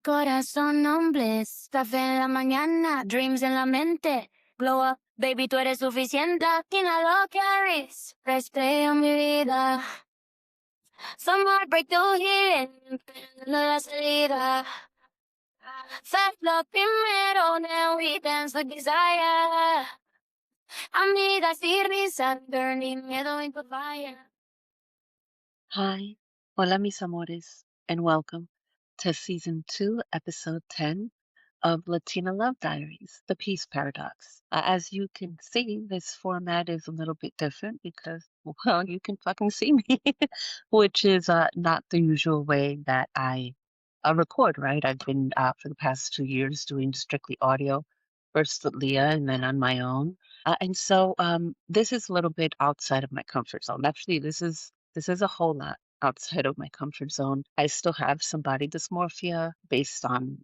Corazón on bliss, café en la mañana, dreams en la mente. Glow up, baby, tú eres suficiente. Latina lo carries, respiro mi vida. Some heartbreak to healing, no la salida. First love primero, then we dance like desire. Amigas y risas, burning miedo en tu fire. Hi, hola mis amores, and welcome to season 2, episode 10 of Latina Love Diaries, the Peace Paradox. As you can see, this format is a little bit different because, well, you can fucking see me, which is not the usual way that I record, right? I've been, for the past 2 years, doing strictly audio, first with Leah and then on my own. And so this is a little bit outside of my comfort zone. Actually, this is a whole lot outside of my comfort zone. I still have some body dysmorphia based on,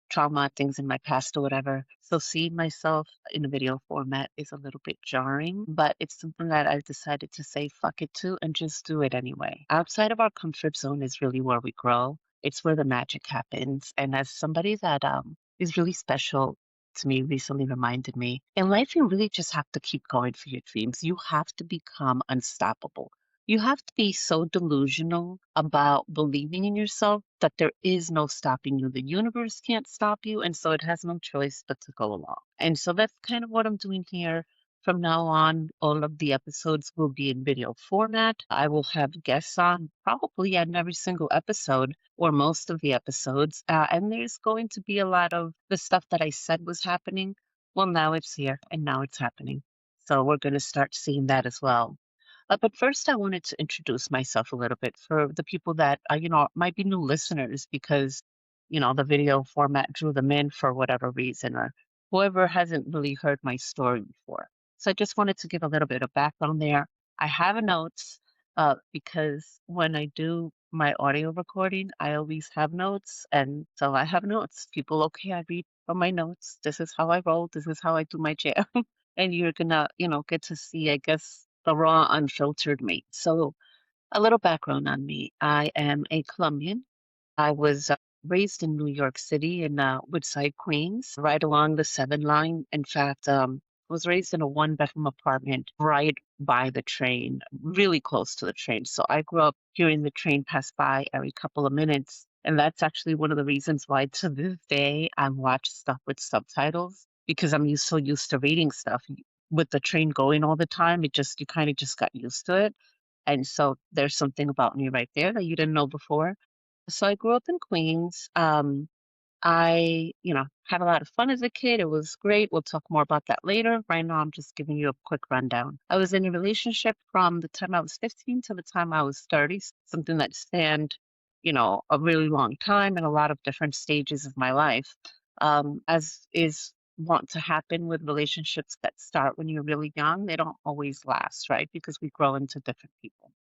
trauma, things in my past or whatever. So seeing myself in a video format is a little bit jarring, but it's something that I've decided to say fuck it to and just do it anyway. Outside of our comfort zone is really where we grow. It's where the magic happens. And as somebody that is really special to me recently reminded me, in life you really just have to keep going for your dreams. You have to become unstoppable. You have to be so delusional about believing in yourself that there is no stopping you. The universe can't stop you, and so it has no choice but to go along. And so that's kind of what I'm doing here. From now on, all of the episodes will be in video format. I will have guests on probably on every single episode or most of the episodes. And there's going to be a lot of the stuff that I said was happening. Well, now it's here and now it's happening. So we're going to start seeing that as well. But first, I wanted to introduce myself a little bit for the people that, might be new listeners because, the video format drew them in for whatever reason, or whoever hasn't really heard my story before. So I just wanted to give a little bit of background there. I have a notes because when I do my audio recording, I always have notes. And so I have notes. People, okay, I read from my notes. This is how I roll. This is how I do my jam. And you're gonna, get to see, I guess, the raw, unfiltered me. So, a little background on me. I am a Colombian. I was raised in New York City in Woodside, Queens, right along the 7 line. In fact, was raised in a one-bedroom apartment right by the train, really close to the train. So I grew up hearing the train pass by every couple of minutes. And that's actually one of the reasons why to this day I watch stuff with subtitles because I'm so used to reading stuff. With the train going all the time, you kind of just got used to it. And so there's something about me right there that you didn't know before. So I grew up in Queens. I, had a lot of fun as a kid. It was great. We'll talk more about that later. Right now, I'm just giving you a quick rundown. I was in a relationship from the time I was 15 to the time I was 30, something that spanned, a really long time and a lot of different stages of my life. As is want to happen with relationships that start when you're really young, they don't always last, right? Because we grow into different people.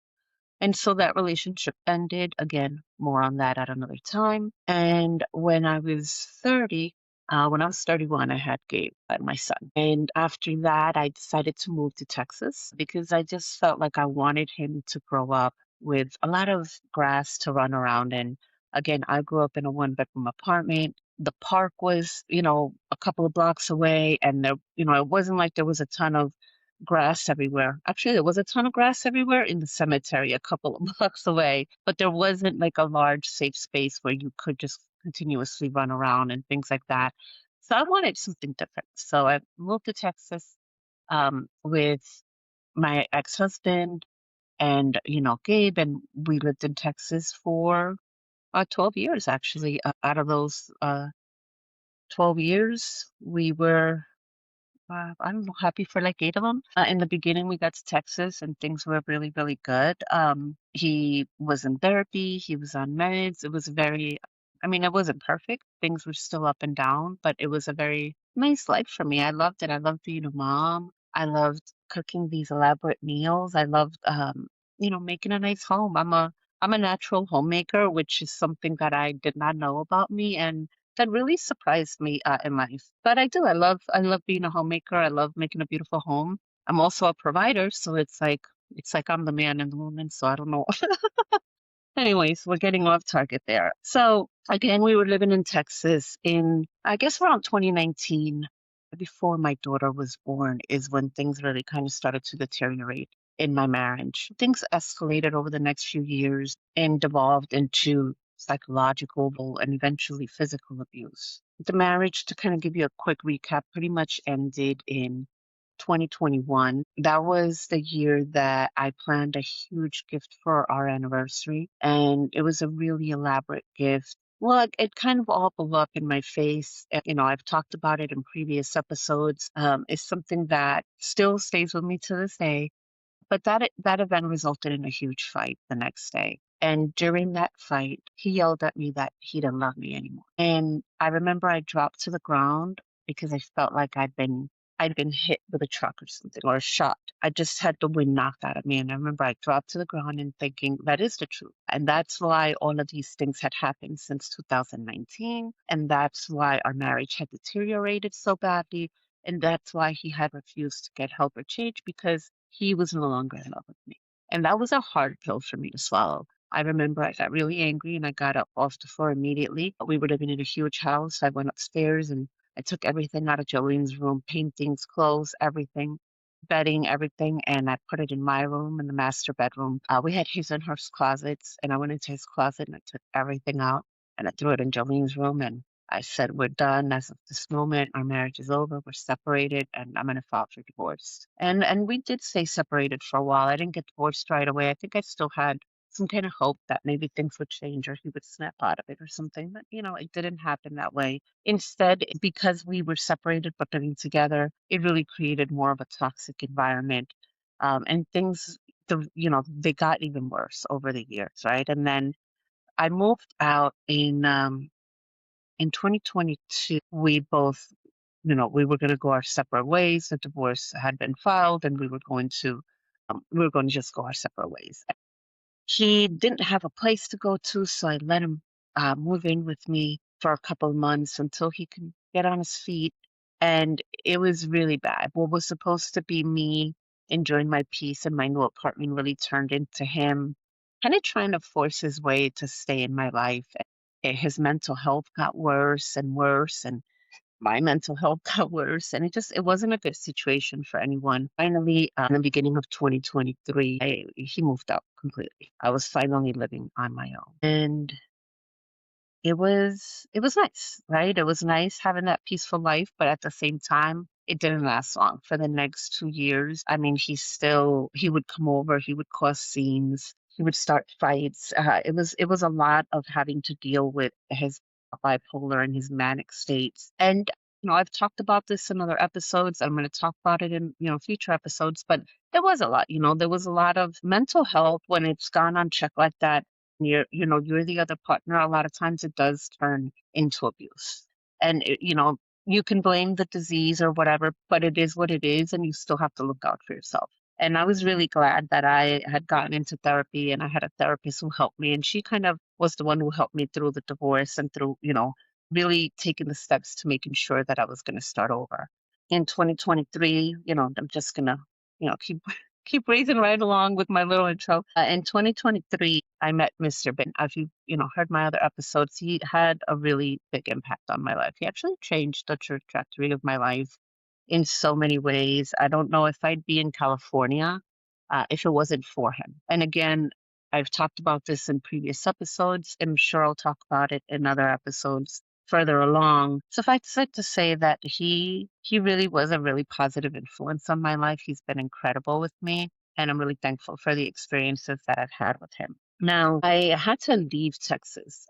And so that relationship ended. Again, more on that at another time. And when I was 31, I had Gabe, my son. And after that, I decided to move to Texas because I just felt like I wanted him to grow up with a lot of grass to run around in. Again, I grew up in a one-bedroom apartment. The park was, a couple of blocks away, and there, it wasn't like there was a ton of grass everywhere. Actually, there was a ton of grass everywhere in the cemetery a couple of blocks away, but there wasn't like a large safe space where you could just continuously run around and things like that. So I wanted something different. So I moved to Texas with my ex-husband and, Gabe, and we lived in Texas for 12 years, actually. Out of those 12 years, we were I don't know, happy for like 8 of them. In the beginning, we got to Texas and things were really, really good. He was in therapy, he was on meds. It was I mean, it wasn't perfect. Things were still up and down, but it was a very nice life for me. I loved it. I loved being a mom. I loved cooking these elaborate meals. I loved, making a nice home. I'm a natural homemaker, which is something that I did not know about me. And that really surprised me in life. But I do. I love being a homemaker. I love making a beautiful home. I'm also a provider, so it's like I'm the man and the woman. So I don't know. Anyways, we're getting off target there. So Again, we were living in Texas in, I guess, around 2019. Before my daughter was born, is when things really kind of started to deteriorate in my marriage. Things escalated over the next few years and devolved into psychological and eventually physical abuse. The marriage, to kind of give you a quick recap, pretty much ended in 2021. That was the year that I planned a huge gift for our anniversary, and it was a really elaborate gift. Well, it kind of all blew up in my face. I've talked about it in previous episodes. It's something that still stays with me to this day. But that event resulted in a huge fight the next day. And during that fight, he yelled at me that he didn't love me anymore. And I remember I dropped to the ground because I felt like I'd been hit with a truck or something or a shot. I just had the wind knocked out of me. And I remember I dropped to the ground and thinking that is the truth. And that's why all of these things had happened since 2019. And that's why our marriage had deteriorated so badly. And that's why he had refused to get help or change, because he was no longer in love with me. And that was a hard pill for me to swallow. I remember I got really angry and I got up off the floor immediately. We were living in a huge house. I went upstairs and I took everything out of Jolene's room, paintings, clothes, everything, bedding, everything, and I put it in my room, in the master bedroom. We had his and her closets, and I went into his closet and I took everything out and I threw it in Jolene's room. And I said, we're done as of this moment. Our marriage is over. We're separated, and I'm going to file for divorce. And we did stay separated for a while. I didn't get divorced right away. I think I still had some kind of hope that maybe things would change or he would snap out of it or something. But, it didn't happen that way. Instead, because we were separated but living together, it really created more of a toxic environment. And things, they got even worse over the years, right? And then I moved out in 2022. We both, we were going to go our separate ways. The divorce had been filed, and we were going to just go our separate ways. He didn't have a place to go to, so I let him move in with me for a couple of months until he could get on his feet. And it was really bad. What was supposed to be me enjoying my peace in my new apartment really turned into him kind of trying to force his way to stay in my life. And his mental health got worse and worse, and my mental health got worse, and it wasn't a good situation for anyone. Finally, in the beginning of 2023, he moved out completely. I was finally living on my own, and it was nice, right? It was nice having that peaceful life, but at the same time, it didn't last long. For the next 2 years, I mean, he would come over, he would cause scenes, he would start fights. It was a lot of having to deal with his bipolar and his manic states. And I've talked about this in other episodes. I'm going to talk about it in future episodes, but there was a lot. There was a lot of mental health when it's gone unchecked like that. You're the other partner. A lot of times it does turn into abuse, and you can blame the disease or whatever, but it is what it is, and you still have to look out for yourself. And I was really glad that I had gotten into therapy and I had a therapist who helped me. And she kind of was the one who helped me through the divorce and through, really taking the steps to making sure that I was going to start over. In 2023, I'm just going to, keep raising right along with my little intro. In 2023, I met Mr. Ben. As you heard my other episodes, he had a really big impact on my life. He actually changed the trajectory of my life in so many ways. I don't know if I'd be in California if it wasn't for him. And again, I've talked about this in previous episodes. I'm sure I'll talk about it in other episodes further along. Suffice it to say that he really was a really positive influence on my life. He's been incredible with me, and I'm really thankful for the experiences that I've had with him. Now, I had to leave Texas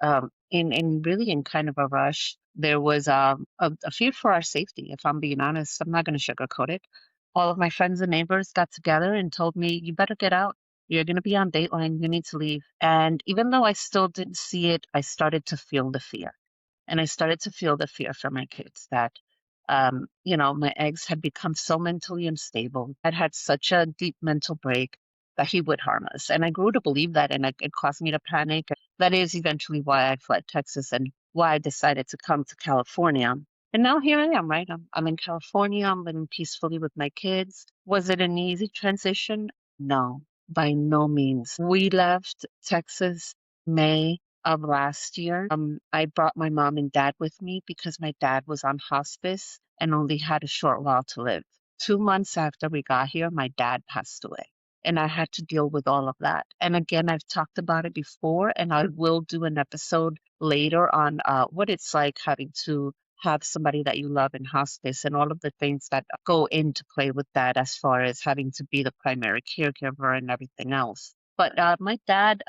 in really in kind of a rush. There was a fear for our safety, if I'm being honest. I'm not going to sugarcoat it. All of my friends and neighbors got together and told me, you better get out. You're going to be on Dateline. You need to leave. And even though I still didn't see it, I started to feel the fear. And I started to feel the fear for my kids that, my ex had become so mentally unstable, had had such a deep mental break that he would harm us. And I grew to believe that, and it caused me to panic. That is eventually why I fled Texas and why I decided to come to California. And now here I am, right? I'm in California. I'm living peacefully with my kids. Was it an easy transition? No, by no means. We left Texas May of last year, I brought my mom and dad with me because my dad was on hospice and only had a short while to live. 2 months after we got here, my dad passed away. And I had to deal with all of that. And again, I've talked about it before, and I will do an episode later on what it's like having to have somebody that you love in hospice and all of the things that go into play with that as far as having to be the primary caregiver and everything else. But my dad,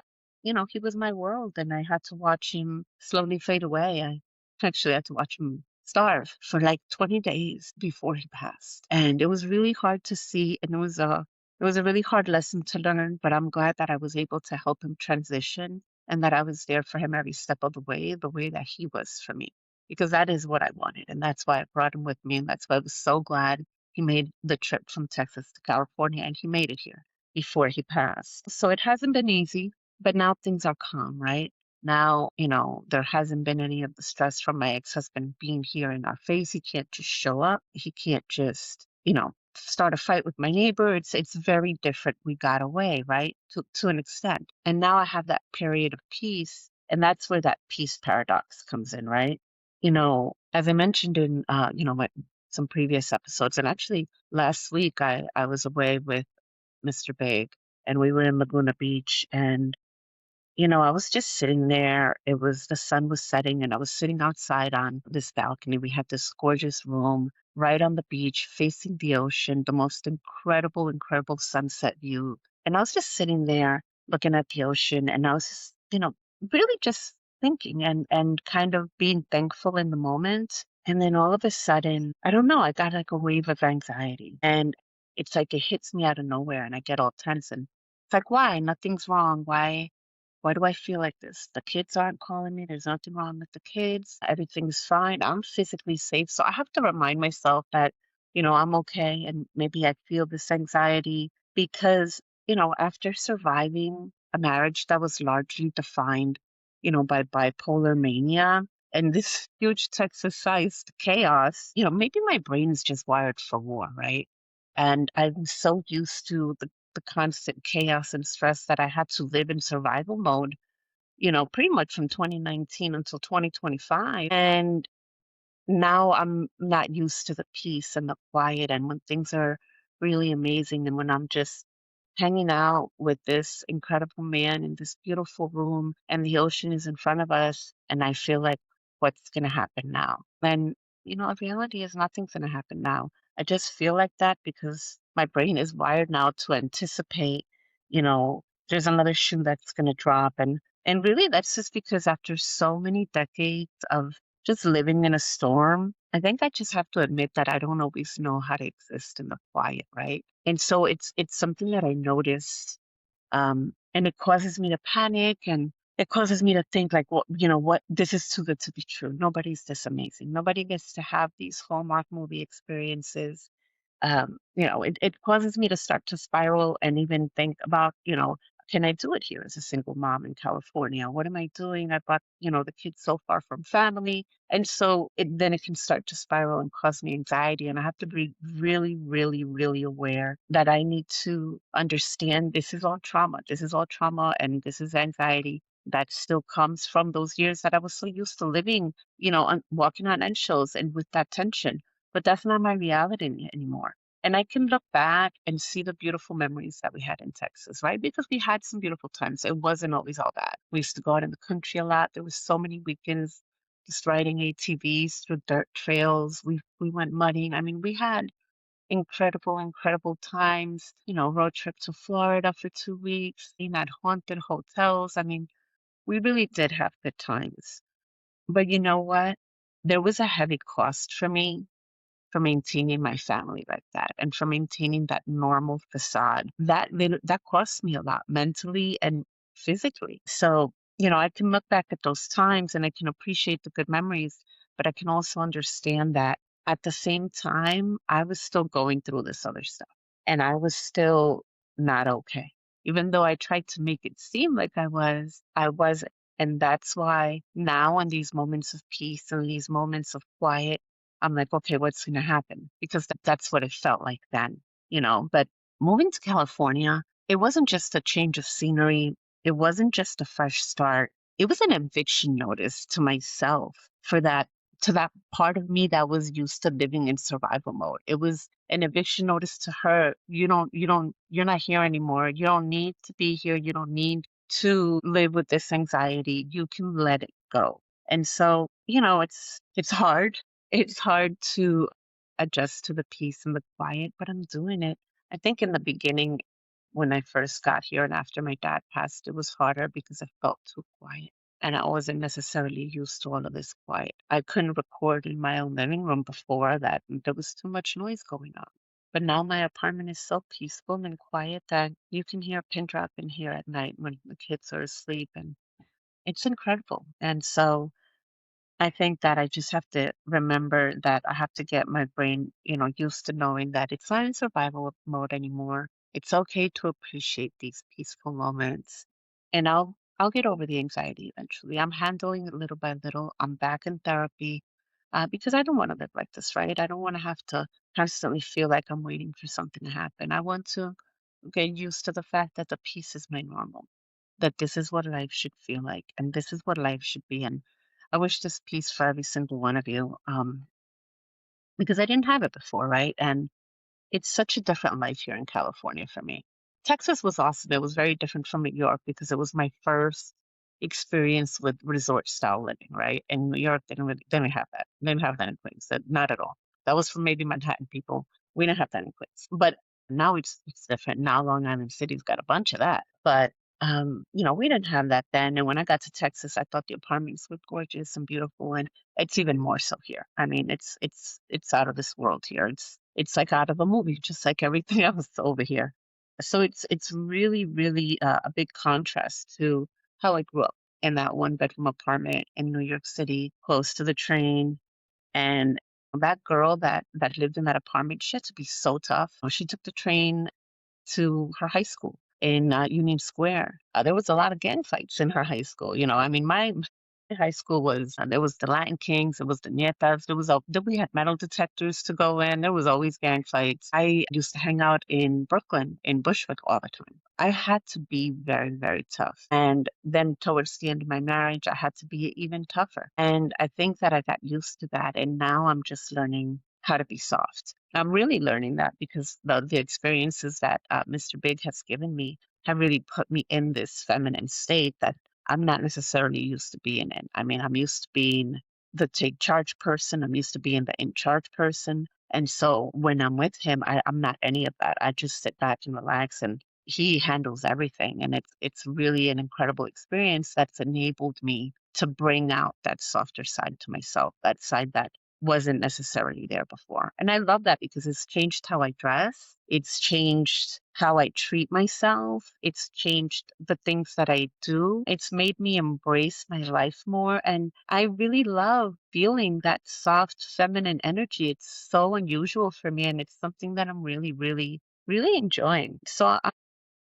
he was my world, and I had to watch him slowly fade away. I actually had to watch him starve for like 20 days before he passed. And it was really hard to see, and it was a really hard lesson to learn, but I'm glad that I was able to help him transition and that I was there for him every step of the way that he was for me, because that is what I wanted. And that's why I brought him with me. And that's why I was so glad he made the trip from Texas to California and he made it here before he passed. So it hasn't been easy, but now things are calm, right? Now, there hasn't been any of the stress from my ex-husband being here in our face. He can't just show up. He can't just, start a fight with my neighbor. It's very different. We got away, right? To an extent. And now I have that period of peace, and that's where that peace paradox comes in, right? As I mentioned in some previous episodes, and actually last week I was away with Mr. Big, and we were in Laguna Beach, and I was just sitting there. The sun was setting, and I was sitting outside on this balcony. We had this gorgeous room right on the beach, facing the ocean, the most incredible, incredible sunset view. And I was just sitting there looking at the ocean, and I was just, really just thinking and kind of being thankful in the moment. And then all of a sudden, I don't know, I got like a wave of anxiety. And it's like it hits me out of nowhere, and I get all tense. And it's like, why? Nothing's wrong. Why do I feel like this? The kids aren't calling me. There's nothing wrong with the kids. Everything's fine. I'm physically safe. So I have to remind myself that, I'm okay. And maybe I feel this anxiety because, after surviving a marriage that was largely defined, by bipolar mania and this huge Texas sized chaos, maybe my brain is just wired for war, right? And I'm so used to the constant chaos and stress that I had to live in survival mode, pretty much from 2019 until 2025. And now I'm not used to the peace and the quiet and when things are really amazing and when I'm just hanging out with this incredible man in this beautiful room and the ocean is in front of us and I feel like what's going to happen now? And the reality is nothing's going to happen now. I just feel like that because my brain is wired now to anticipate, you know, there's another shoe that's going to drop and really that's just because after so many decades of just living in a storm, I think I just have to admit that I don't always know how to exist in the quiet, right? And so it's something that I notice, and it causes me to panic, and it causes me to think like, well, what? This is too good to be true. Nobody's this amazing. Nobody gets to have these Hallmark movie experiences. It causes me to start to spiral and even think about, can I do it here as a single mom in California? What am I doing? I brought, the kids so far from family. And so then it can start to spiral and cause me anxiety. And I have to be really, really, really aware that I need to understand this is all trauma. This is all trauma and this is anxiety that still comes from those years that I was so used to living, walking on eggshells and with that tension, but that's not my reality anymore. And I can look back and see the beautiful memories that we had in Texas, right? Because we had some beautiful times. It wasn't always all bad. We used to go out in the country a lot. There was so many weekends just riding ATVs through dirt trails. We went mudding. I mean, we had incredible, incredible times. Road trip to Florida for 2 weeks, staying at haunted hotels. I mean, we really did have good times. But you know what? There was a heavy cost for me for maintaining my family like that and for maintaining that normal facade. That cost me a lot mentally and physically. So, I can look back at those times and I can appreciate the good memories, but I can also understand that at the same time, I was still going through this other stuff and I was still not okay. Even though I tried to make it seem like I wasn't. And that's why now in these moments of peace and these moments of quiet, I'm like, okay, what's going to happen? Because that's what it felt like then. But moving to California, it wasn't just a change of scenery. It wasn't just a fresh start. it was an eviction notice to myself for that, to that part of me that was used to living in survival mode. It was an eviction notice to her. You're not here anymore. You don't need to be here. You don't need to live with this anxiety. You can let it go. And so, it's hard. It's hard to adjust to the peace and the quiet, but I'm doing it. I think in the beginning, when I first got here and after my dad passed, it was harder because I felt too quiet. And I wasn't necessarily used to all of this quiet. I couldn't record in my own living room before that. There was too much noise going on. But now my apartment is so peaceful and quiet that you can hear a pin drop in here at night when the kids are asleep. And it's incredible. And so I think that I just have to remember that I have to get my brain, used to knowing that it's not in survival mode anymore. It's okay to appreciate these peaceful moments. And I'll get over the anxiety eventually. I'm handling it little by little. I'm back in therapy because I don't want to live like this, right? I don't want to have to constantly feel like I'm waiting for something to happen. I want to get used to the fact that the peace is my normal, that this is what life should feel like, and this is what life should be. And I wish this peace for every single one of you, because I didn't have it before, right? And it's such a different life here in California for me. Texas was awesome. It was very different from New York because it was my first experience with resort style living, right? And New York they didn't have that. They didn't have that in Queens. Not at all. That was for maybe Manhattan people. We didn't have that in Queens. But now it's different. Now Long Island City's got a bunch of that. But we didn't have that then. And when I got to Texas, I thought the apartments were gorgeous and beautiful, and it's even more so here. I mean, it's out of this world here. It's like out of a movie, just like everything else over here. So it's really, really a big contrast to how I grew up in that one bedroom apartment in New York City, close to the train. And that girl that lived in that apartment, she had to be so tough. She took the train to her high school in Union Square. There was a lot of gang fights in her high school. I mean, my high school was there was the Latin Kings, there was the Nietas, then we had metal detectors to go in. There was always gang fights. I used to hang out in Brooklyn, in Bushwick all the time. I had to be very, very tough. And then towards the end of my marriage, I had to be even tougher. And I think that I got used to that. And now I'm just learning how to be soft. I'm really learning that because the experiences that Mr. Big has given me have really put me in this feminine state that I'm not necessarily used to being in. I mean, I'm used to being the take charge person. I'm used to being the in charge person. And so when I'm with him, I'm not any of that. I just sit back and relax, and he handles everything. And it's really an incredible experience that's enabled me to bring out that softer side to myself, that side that wasn't necessarily there before. And I love that because it's changed how I dress. It's changed how I treat myself. It's changed the things that I do. It's made me embrace my life more. And I really love feeling that soft feminine energy. It's so unusual for me. And it's something that I'm really, really, really enjoying. So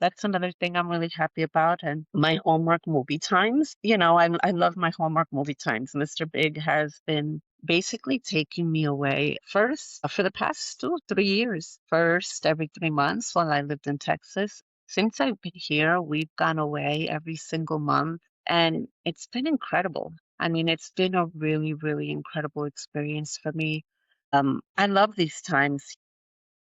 that's another thing I'm really happy about. And my Hallmark movie times, I love my Hallmark movie times. Mr. Big has been basically taking me away first for the past 2 or 3 years. First, every 3 months while I lived in Texas. Since I've been here, we've gone away every single month, and it's been incredible. I mean, it's been a really, really incredible experience for me. I love these times.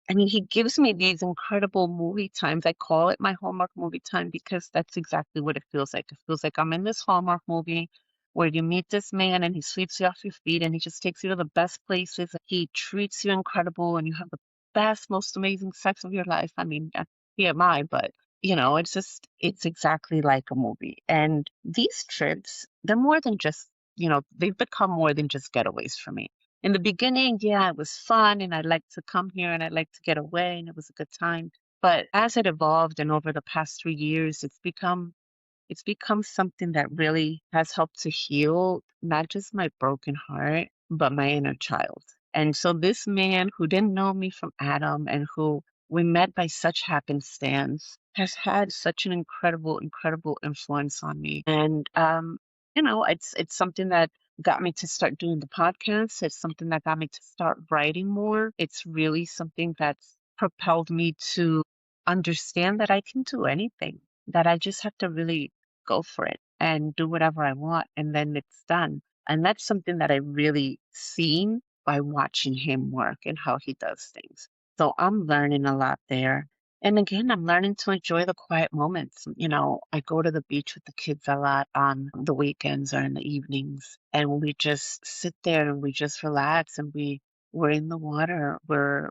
I mean, he gives me these incredible movie times. I call it my Hallmark movie time because that's exactly what it feels like. It feels like I'm in this Hallmark movie where you meet this man and he sweeps you off your feet and he just takes you to the best places. He treats you incredible and you have the best, most amazing sex of your life. I mean, TMI, but it's exactly like a movie. And these trips, they're more than just, they've become more than just getaways for me. In the beginning, yeah, it was fun and I liked to come here and I liked to get away and it was a good time. But as it evolved and over the past 3 years, it's become something that really has helped to heal not just my broken heart, but my inner child. And so this man who didn't know me from Adam and who we met by such happenstance has had such an incredible, incredible influence on me. And it's something that got me to start doing the podcast. It's something that got me to start writing more. It's really something that's propelled me to understand that I can do anything, that I just have to really go for it and do whatever I want, and then it's done. And that's something that I really seen by watching him work and how he does things. So I'm learning a lot there. And again, I'm learning to enjoy the quiet moments. I go to the beach with the kids a lot on the weekends or in the evenings, and we just sit there and we just relax and we're in the water. We're,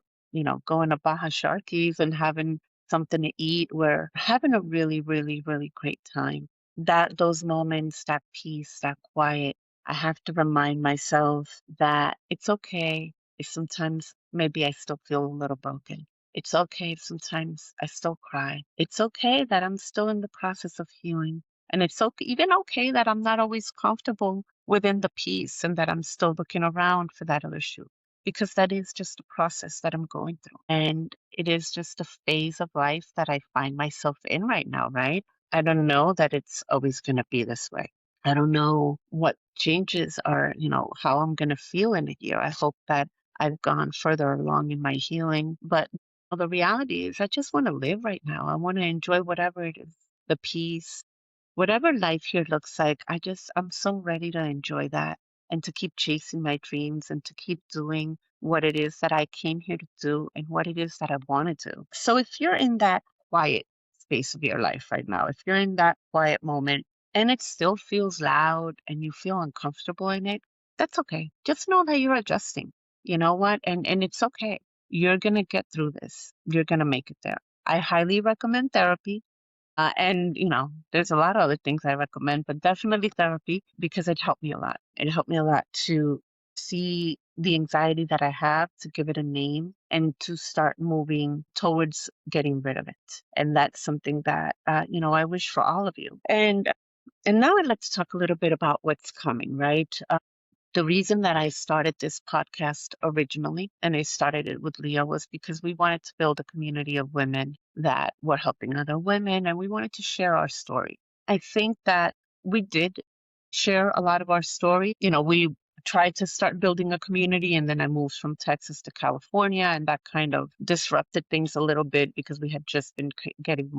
going to Baja Sharkies and having something to eat. We're having a really, really, really great time. Those moments, that peace, that quiet, I have to remind myself that it's okay if sometimes maybe I still feel a little broken. It's okay if sometimes I still cry. It's okay that I'm still in the process of healing. And it's okay, even okay that I'm not always comfortable within the peace and that I'm still looking around for that other shoe, because that is just a process that I'm going through. And it is just a phase of life that I find myself in right now, right? I don't know that it's always going to be this way. I don't know what changes are, how I'm going to feel in a year. I hope that I've gone further along in my healing. But the reality is, I just want to live right now. I want to enjoy whatever it is, the peace, whatever life here looks like. I'm so ready to enjoy that and to keep chasing my dreams and to keep doing what it is that I came here to do and what it is that I want to do. So if you're in that quiet space of your life right now, if you're in that quiet moment and it still feels loud and you feel uncomfortable in it, that's okay. Just know that you're adjusting. You know what? And it's okay. You're going to get through this. You're going to make it there. I highly recommend therapy. And, there's a lot of other things I recommend, but definitely therapy because it helped me a lot. It helped me a lot to see the anxiety that I have, to give it a name, and to start moving towards getting rid of it. And that's something that, I wish for all of you. And now I'd like to talk a little bit about what's coming, right? The reason that I started this podcast originally, and I started it with Leah, was because we wanted to build a community of women that were helping other women, and we wanted to share our story. I think that we did share a lot of our story. We tried to start building a community, and then I moved from Texas to California, and that kind of disrupted things a little bit because we had just been getting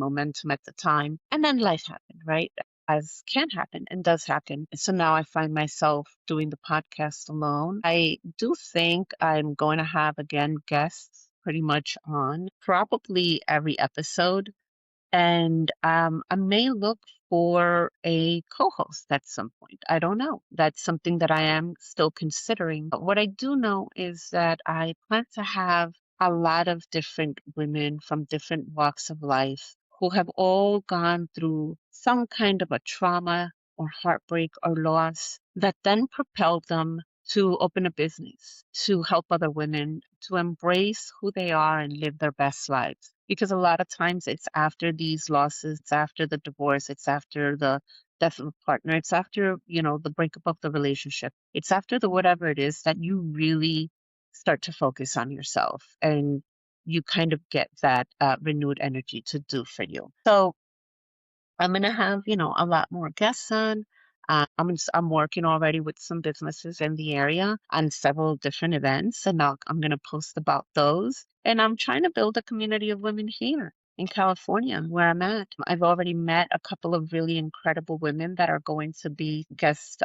momentum at the time, and then life happened, right? As can happen and does happen. So now I find myself doing the podcast alone. I do think I'm going to have again guests pretty much on probably every episode. And I may look for a co host at some point. I don't know. That's something that I am still considering. But what I do know is that I plan to have a lot of different women from different walks of life who have all gone through some kind of a trauma or heartbreak or loss that then propelled them to open a business, to help other women, to embrace who they are and live their best lives. Because a lot of times it's after these losses, it's after the divorce, it's after the death of a partner, it's after, the breakup of the relationship, it's after the whatever it is that you really start to focus on yourself and you kind of get that renewed energy to do for you. So I'm gonna have, a lot more guests on. I'm working already with some businesses in the area on several different events, and I'm gonna post about those. And I'm trying to build a community of women here in California, where I'm at. I've already met a couple of really incredible women that are going to be guest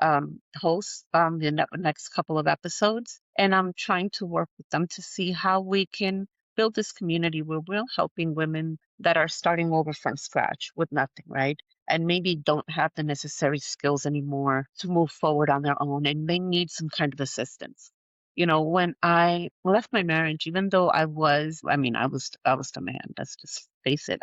hosts the next couple of episodes, and I'm trying to work with them to see how we can build this community where we're helping women that are starting over from scratch with nothing, right? And maybe don't have the necessary skills anymore to move forward on their own and they need some kind of assistance. When I left my marriage, even though I was the man, let's just face it.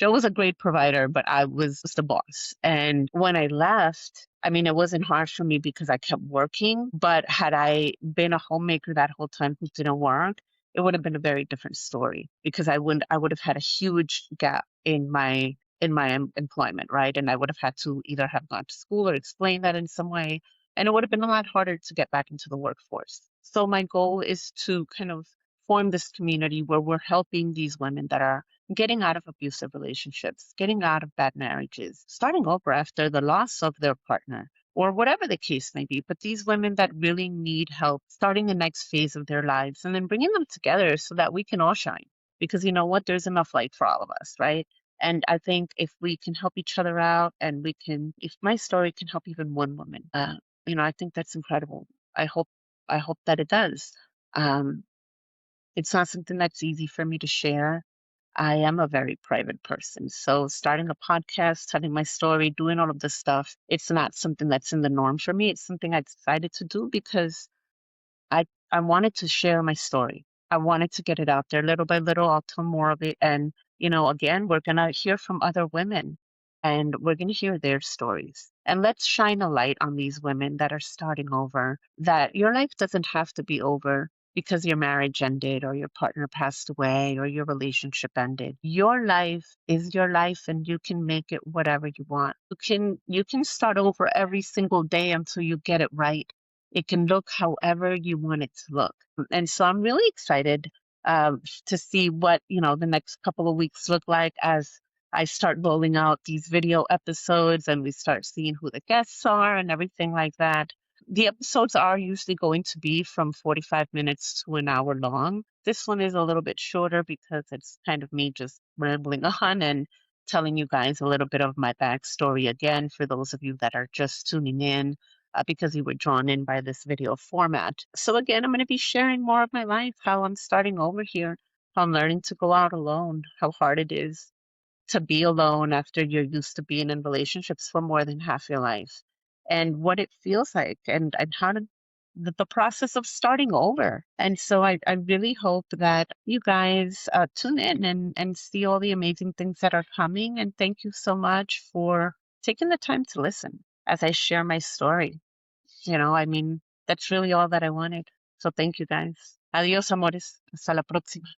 Joe was a great provider, but I was the boss. And when I left, it wasn't hard for me because I kept working, but had I been a homemaker that whole time who didn't work, it would have been a very different story because I would have had a huge gap in my employment, right? And I would have had to either have gone to school or explain that in some way, and it would have been a lot harder to get back into the workforce. So my goal is to kind of form this community where we're helping these women that are getting out of abusive relationships, getting out of bad marriages, starting over after the loss of their partner, or whatever the case may be. But these women that really need help starting the next phase of their lives and then bringing them together so that we can all shine. Because you know what? There's enough light for all of us, right? And I think if we can help each other out and if my story can help even one woman, I think that's incredible. I hope, I hope that it does. Um, it's not something that's easy for me to share. I am a very private person. So starting a podcast, telling my story, doing all of this stuff, it's not something that's in the norm for me. It's something I decided to do because I wanted to share my story. I wanted to get it out there little by little. I'll tell more of it. And, again, we're going to hear from other women and we're going to hear their stories. And let's shine a light on these women that are starting over, that your life doesn't have to be over because your marriage ended or your partner passed away or your relationship ended. Your life is your life and you can make it whatever you want. You can start over every single day until you get it right. It can look however you want it to look. And so I'm really excited to see what, the next couple of weeks look like as I start rolling out these video episodes and we start seeing who the guests are and everything like that. The episodes are usually going to be from 45 minutes to an hour long. This one is a little bit shorter because it's kind of me just rambling on and telling you guys a little bit of my backstory again for those of you that are just tuning in because you were drawn in by this video format. So again, I'm going to be sharing more of my life, how I'm starting over here, how I'm learning to go out alone, how hard it is to be alone after you're used to being in relationships for more than half your life, and what it feels like, and how to the process of starting over. And so I really hope that you guys tune in and see all the amazing things that are coming. And thank you so much for taking the time to listen as I share my story. I mean, that's really all that I wanted. So thank you guys. Adios, amores. Hasta la próxima.